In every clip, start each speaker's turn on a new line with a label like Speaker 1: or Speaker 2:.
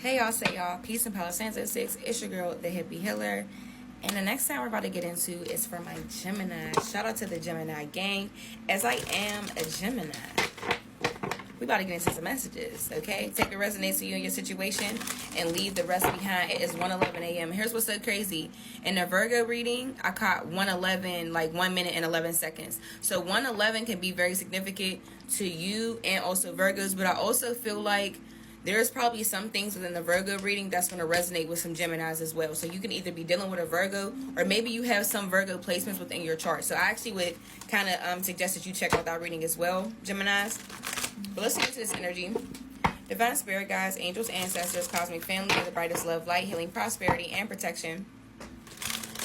Speaker 1: Hey y'all, say y'all, peace and power, Sansa 6. It's your girl, the hippie healer. And the next time we're about to get into is for my Gemini. Shout out to the Gemini gang, as I am a Gemini. We about to get into some messages, okay? Take what resonates to you and your situation and leave the rest behind. It is 1:11 a.m. Here's what's so crazy. In the Virgo reading, I caught 1:11, like 1 minute and 11 seconds. So 1:11 can be very significant to you and also Virgos, but I also feel like there's probably some things within the Virgo reading that's going to resonate with some Geminis as well. So you can either be dealing with a Virgo, or maybe you have some Virgo placements within your chart. So I actually would kind of suggest that you check out that reading as well, Geminis. But let's get into this energy. Divine Spirit guides, angels, ancestors, cosmic family, and the brightest love, light, healing, prosperity, and protection.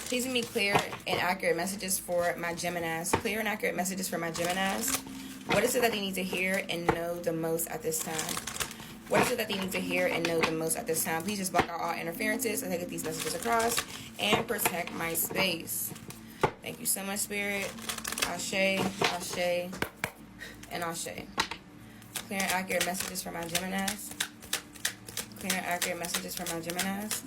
Speaker 1: Please give me clear and accurate messages for my Geminis. Clear and accurate messages for my Geminis. What is it that they need to hear and know the most at this time? What is it that they need to hear and know the most at this time? Please just block out all interferences as I get these messages across and protect my space. Thank you so much, Spirit. Ashe, Ashe, and Ashe. Clear and accurate messages for my Geminis. Clear and accurate messages for my Geminis.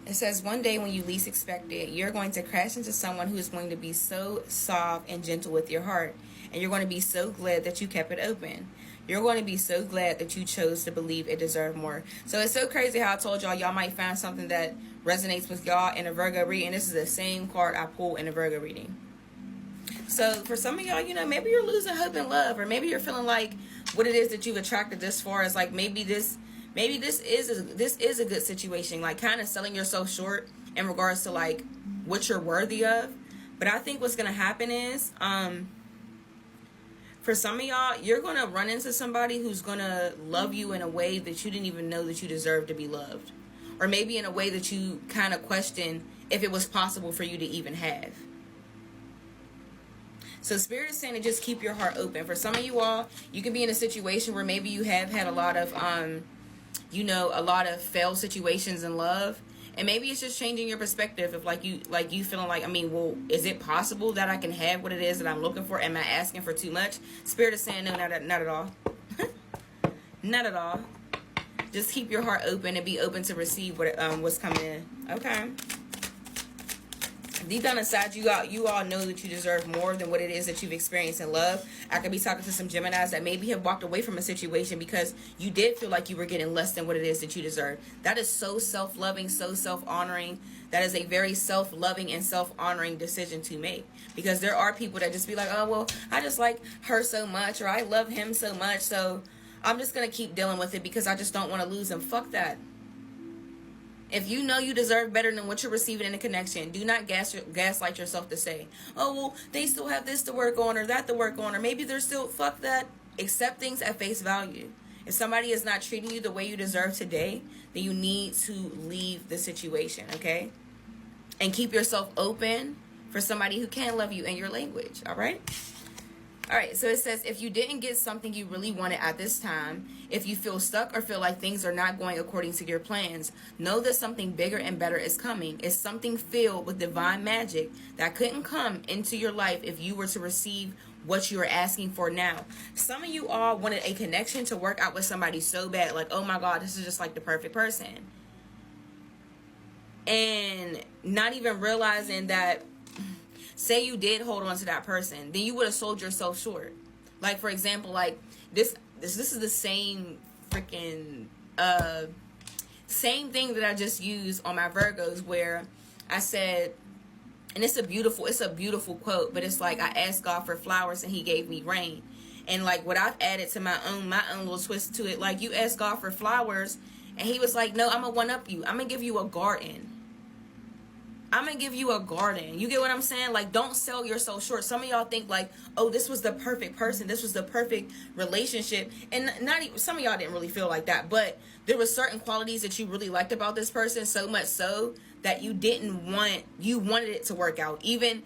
Speaker 1: It says, one day when you least expect it, you're going to crash into someone who is going to be so soft and gentle with your heart. And you're going to be so glad that you kept it open. You're going to be so glad that you chose to believe it deserved more. So it's so crazy how I told y'all might find something that resonates with y'all in a Virgo reading. This is the same card I pulled in a Virgo reading. So for some of y'all, maybe you're losing hope in love, or maybe you're feeling like what it is that you've attracted this far is like maybe this is a good situation, like kind of selling yourself short in regards to like what you're worthy of. But I think what's going to happen is for some of y'all, you're going to run into somebody who's going to love you in a way that you didn't even know that you deserve to be loved, or maybe in a way that you kind of question if it was possible for you to even have. So Spirit is saying to just keep your heart open. For some of you all, you can be in a situation where maybe you have had a lot of a lot of failed situations in love, and maybe it's just changing your perspective of you feeling like, well, is it possible that I can have what it is that I'm looking for? Am I asking for too much? Spirit is saying no, not at all. Not at all. Just keep your heart open and be open to receive what's coming in. Okay. Deep down inside you all know that you deserve more than what it is that you've experienced in love. I could be talking to some Geminis that maybe have walked away from a situation because you did feel like you were getting less than what it is that you deserve. That is so self-loving, so self-honoring. That is a very self-loving and self-honoring decision to make. Because there are people that just be like, oh, well, I just like her so much, or I love him so much, so I'm just going to keep dealing with it because I just don't want to lose him. Fuck that. If you know you deserve better than what you're receiving in a connection, do not gaslight yourself to say, oh, well, they still have this to work on or that to work on, or maybe they're still, fuck that. Accept things at face value. If somebody is not treating you the way you deserve today, then you need to leave the situation, okay? And keep yourself open for somebody who can love you in your language, all right? All right, so it says, if you didn't get something you really wanted at this time, if you feel stuck or feel like things are not going according to your plans, know that something bigger and better is coming. It's something filled with divine magic that couldn't come into your life if you were to receive what you are asking for now. Some of you all wanted a connection to work out with somebody so bad, like, oh my God, this is just like the perfect person. And not even realizing that, say you did hold on to that person, then you would have sold yourself short. Like, for example, like this is the same freaking same thing that I just used on my Virgos, where I said, and it's a beautiful quote, but it's like, I asked God for flowers and he gave me rain. And like what I've added to my own little twist to it, like, you asked God for flowers and he was like, no, I'm gonna one up you. I'm gonna give you a garden. I'm going to give you a garden. You get what I'm saying? Like, don't sell yourself short. Some of y'all think like, oh, this was the perfect person. This was the perfect relationship. And not even, some of y'all didn't really feel like that. But there were certain qualities that you really liked about this person, so much so that you wanted it to work out. Even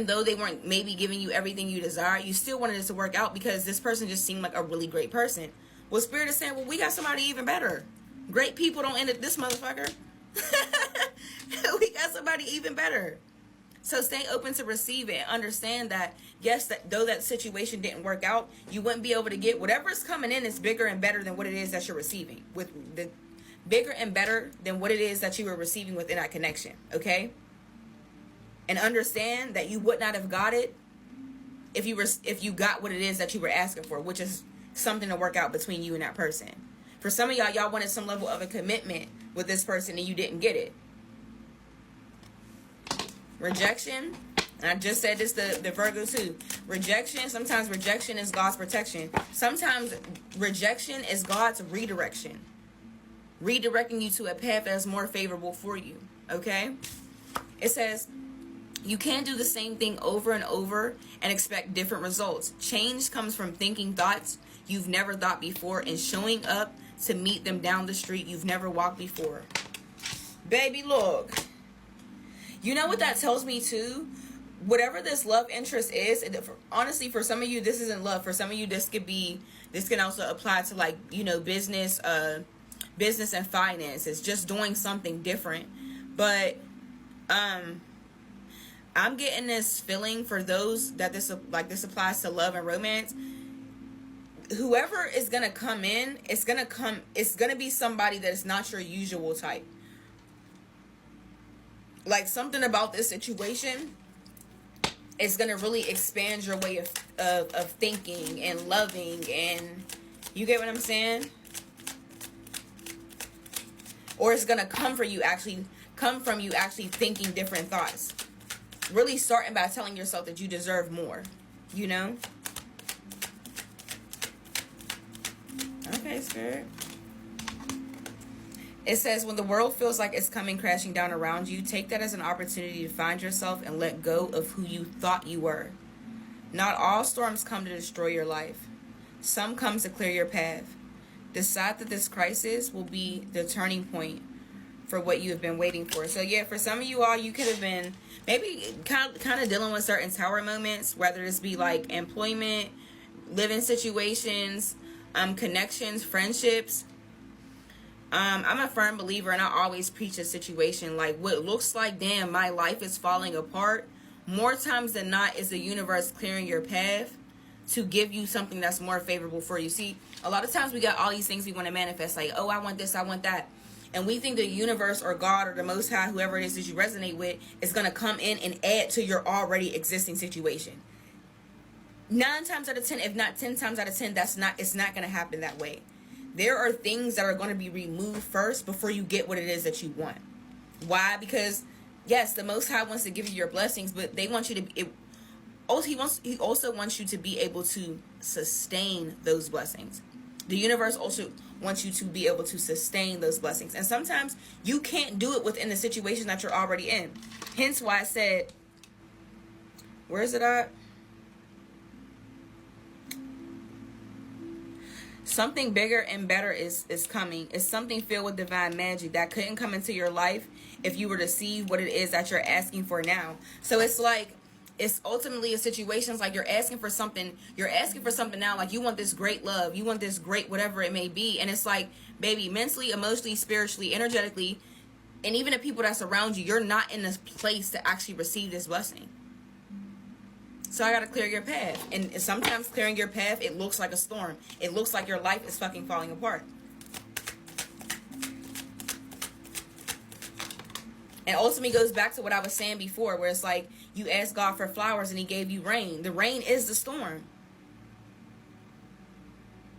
Speaker 1: though they weren't maybe giving you everything you desire, you still wanted it to work out because this person just seemed like a really great person. Well, Spirit is saying, well, we got somebody even better. Great people don't end at this motherfucker. We got somebody even better. So stay open to receive it and understand that, yes, that though that situation didn't work out, you wouldn't be able to get whatever is coming in is bigger and better than what it is that you're receiving. With the bigger and better than what it is that you were receiving within that connection. Okay? And understand that you would not have got it if you got what it is that you were asking for, which is something to work out between you and that person. For some of y'all wanted some level of a commitment with this person and you didn't get it. Rejection, and I just said this to the Virgo too. Rejection, sometimes rejection is God's protection. Sometimes rejection is God's redirection. Redirecting you to a path that's more favorable for you. Okay? It says, you can't do the same thing over and over and expect different results. Change comes from thinking thoughts you've never thought before and showing up to meet them down the street you've never walked before. Baby, look. You know what that tells me too? Whatever this love interest is, honestly, for some of you, this isn't love. For some of you, this can also apply to, like, you know, business and finances, just doing something different. But I'm getting this feeling for those that this applies to love and romance. Whoever is gonna come in, it's gonna be somebody that is not your usual type. Like, something about this situation is gonna really expand your way of thinking and loving, and you get what I'm saying? Or it's gonna come from you actually thinking different thoughts. Really starting by telling yourself that you deserve more, you know? Okay, Spirit. It says, when the world feels like it's coming crashing down around you, take that as an opportunity to find yourself and let go of who you thought you were. Not all storms come to destroy your life. Some come to clear your path. Decide that this crisis will be the turning point for what you have been waiting for. So yeah, for some of you all, you could have been maybe kind of dealing with certain tower moments, whether this be like employment, living situations, connections, friendships. I'm a firm believer, and I always preach a situation like what looks like, damn, my life is falling apart. More times than not is the universe clearing your path to give you something that's more favorable for you. See, a lot of times we got all these things we want to manifest, like, oh, I want this, I want that. And we think the universe or God or the Most High, whoever it is that you resonate with, is going to come in and add to your already existing situation. 9 times out of 10, if not 10 times out of 10, it's not going to happen that way. There are things that are going to be removed first before you get what it is that you want. Why? Because, yes, the Most High wants to give you your blessings, but they want you to... He also wants you to be able to sustain those blessings. The universe also wants you to be able to sustain those blessings. And sometimes you can't do it within the situation that you're already in. Hence why I said... Where is it at? Something bigger and better is coming. It's something filled with divine magic that couldn't come into your life if you were to see what it is that you're asking for now. So it's like, it's ultimately a situation. It's like you're asking for something now. Like, you want this great love. You want this great whatever it may be. And it's like, baby, mentally, emotionally, spiritually, energetically, and even the people that's around you, you're not in this place to actually receive this blessing. So I got to clear your path. And sometimes clearing your path, it looks like a storm. It looks like your life is fucking falling apart. And ultimately goes back to what I was saying before, where it's like you asked God for flowers and he gave you rain. The rain is the storm.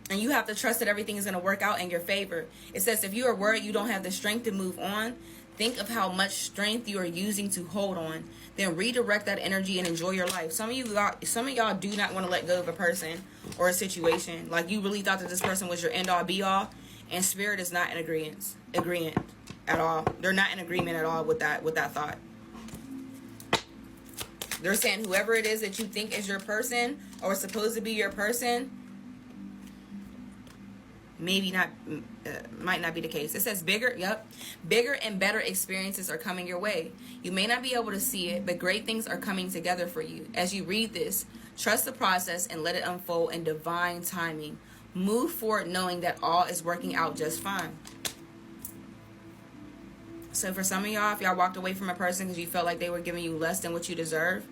Speaker 1: And you have to trust that everything is going to work out in your favor. It says if you are worried you don't have the strength to move on, think of how much strength you are using to hold on. Then redirect that energy and enjoy your life. Some of y'all do not want to let go of a person or a situation. Like, you really thought that this person was your end all be all, and spirit is not in agreement at all. They're not in agreement at all with that thought. They're saying whoever it is that you think is your person or is supposed to be your person, maybe not, might not be the case. It says bigger and better experiences are coming your way. You may not be able to see it, but great things are coming together for you. As you read this, trust the process and let it unfold in divine timing. Move forward knowing that all is working out just fine. So for some of y'all, if y'all walked away from a person because you felt like they were giving you less than what you deserve,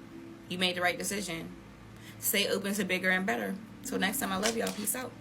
Speaker 1: you made the right decision. Stay open to bigger and better. Till next time, I love y'all. Peace out.